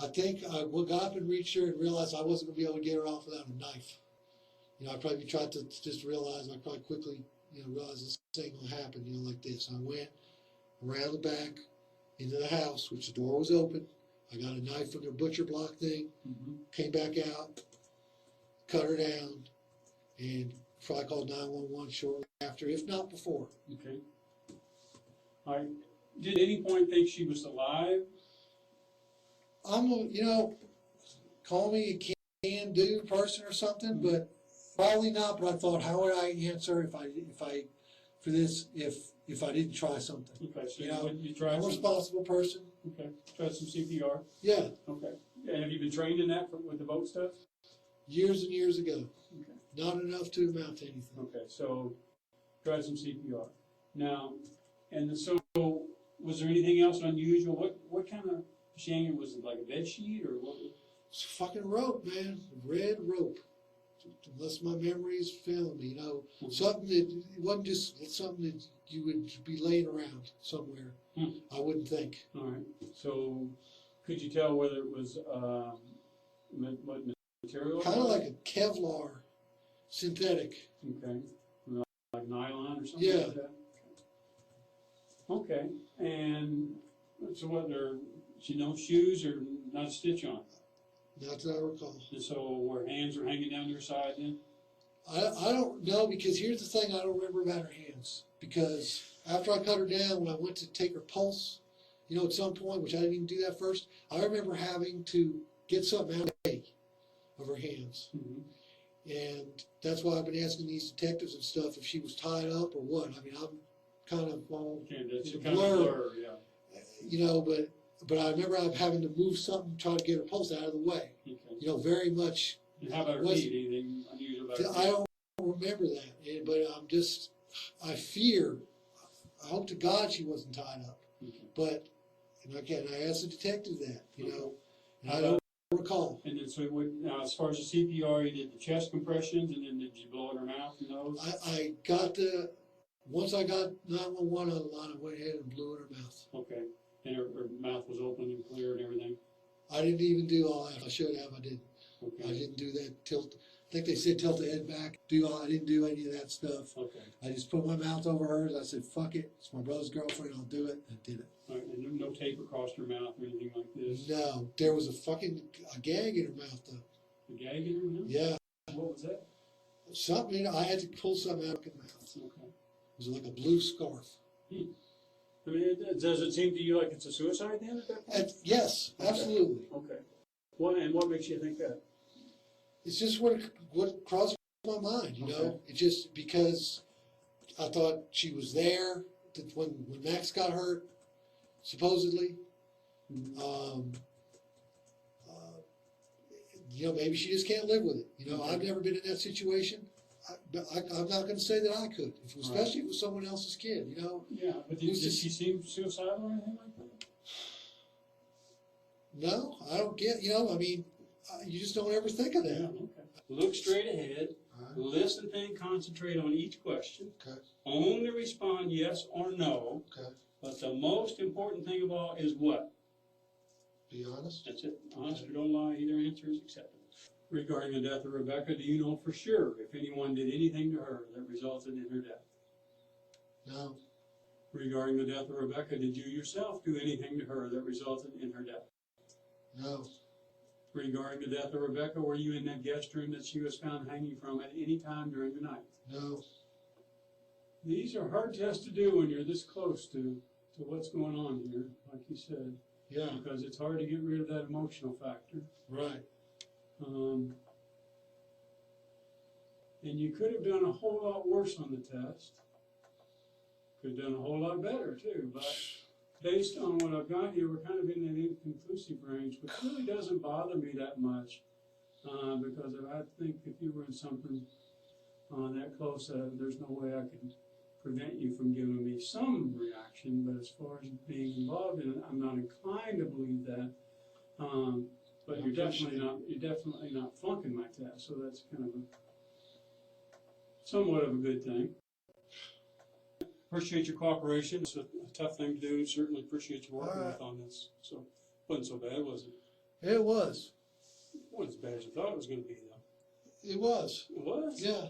I think I got up and reached her and realized I wasn't going to be able to get her off without a knife. I probably tried to just realize, I probably quickly, realized this ain't going to happen, like this. I went around the back into the house, which the door was open. I got a knife from their butcher block thing, came back out, cut her down, and probably called 911 shortly after, if not before. Okay. All right. Did at any point think she was alive? Call me a can-do person or something, but probably not. But I thought, how would I answer if I didn't try something? Okay, so you tried. I'm a responsible person. Okay, tried some CPR. Yeah. Okay, and have you been trained in that with the boat stuff? Years and years ago. Okay. Not enough to amount to anything. Okay, so tried some CPR. Now, and so was there anything else unusual? What kind of shanking was it? Like a bed sheet or what? It's a fucking rope, man. Red rope. Unless my memory is failing me, something that it wasn't just something that you would be laying around somewhere. I wouldn't think. All right. So, could you tell whether it was what material? Kind of like a Kevlar, synthetic. Okay. Like nylon or something. Yeah. Like that. Okay. And so, what? She no shoes or not a stitch on? Not that I recall. And so her hands were hanging down your side then? I don't know, because here's the thing I don't remember about her hands. Because after I cut her down, when I went to take her pulse, at some point, which I didn't even do that first, I remember having to get something out of her hands. And that's why I've been asking these detectives and stuff if she was tied up or what. I mean, I'm kind of all in a blur, yeah. But I remember having to move something, try to get her pulse out of the way. Okay. Very much. And how about her feet? Anything unusual about her feet? I don't remember that, but I fear, I hope to God she wasn't tied up. Okay. But, and again, I asked the detective that, and I don't recall. And then, so now as far as the CPR, you did the chest compressions, and then did you blow in her mouth and nose? Once I got 911 on the line, I went ahead and blew in her mouth. Okay. And her mouth was open and clear and everything? I didn't even do all that. I should have. I didn't. Okay. I didn't do that. I think they said tilt the head back. I didn't do any of that stuff. Okay. I just put my mouth over hers. I said, fuck it. It's my brother's girlfriend. I'll do it. And I did it. All right. And no tape across her mouth or anything like this? No. There was a gag in her mouth, though. A gag in her mouth? Yeah. What was that? Something, I had to pull something out of her mouth. Okay. It was like a blue scarf. I mean, does it seem to you like it's a suicide then at that point? Yes, absolutely. Okay. And what makes you think that? It's just what crossed my mind, Okay. It's just because I thought she was there when Max got hurt, supposedly. Maybe she just can't live with it. Okay. I've never been in that situation. But I'm not going to say that I could, especially if it was someone else's kid, Yeah, but did she seem suicidal or anything like that? No, I don't get, you just don't ever think of that. Yeah, okay. Look straight ahead, listen, think, concentrate on each question. Okay. Only respond yes or no. Okay. But the most important thing of all is what? Be honest. That's it. Honest or don't lie, either answer is acceptable. Regarding the death of Rebecca, do you know for sure if anyone did anything to her that resulted in her death? No. Regarding the death of Rebecca, did you yourself do anything to her that resulted in her death? No. Regarding the death of Rebecca, were you in that guest room that she was found hanging from at any time during the night? No. These are hard tests to do when you're this close to what's going on here, like you said. Yeah. Because it's hard to get rid of that emotional factor. Right. And you could have done a whole lot worse on the test. Could have done a whole lot better too, but based on what I've got here, we're kind of in that inconclusive range, which really doesn't bother me that much, because I think if you were in something that close, there's no way I could prevent you from giving me some reaction, but as far as being involved in it, I'm not inclined to believe that. But you're definitely not flunking my test, so that's kind of somewhat of a good thing. Appreciate your cooperation. It's a tough thing to do. Certainly appreciate you working with on this. So it wasn't so bad, was it? It was. Wasn't as bad as I thought it was gonna be though. It was. It was? Yeah.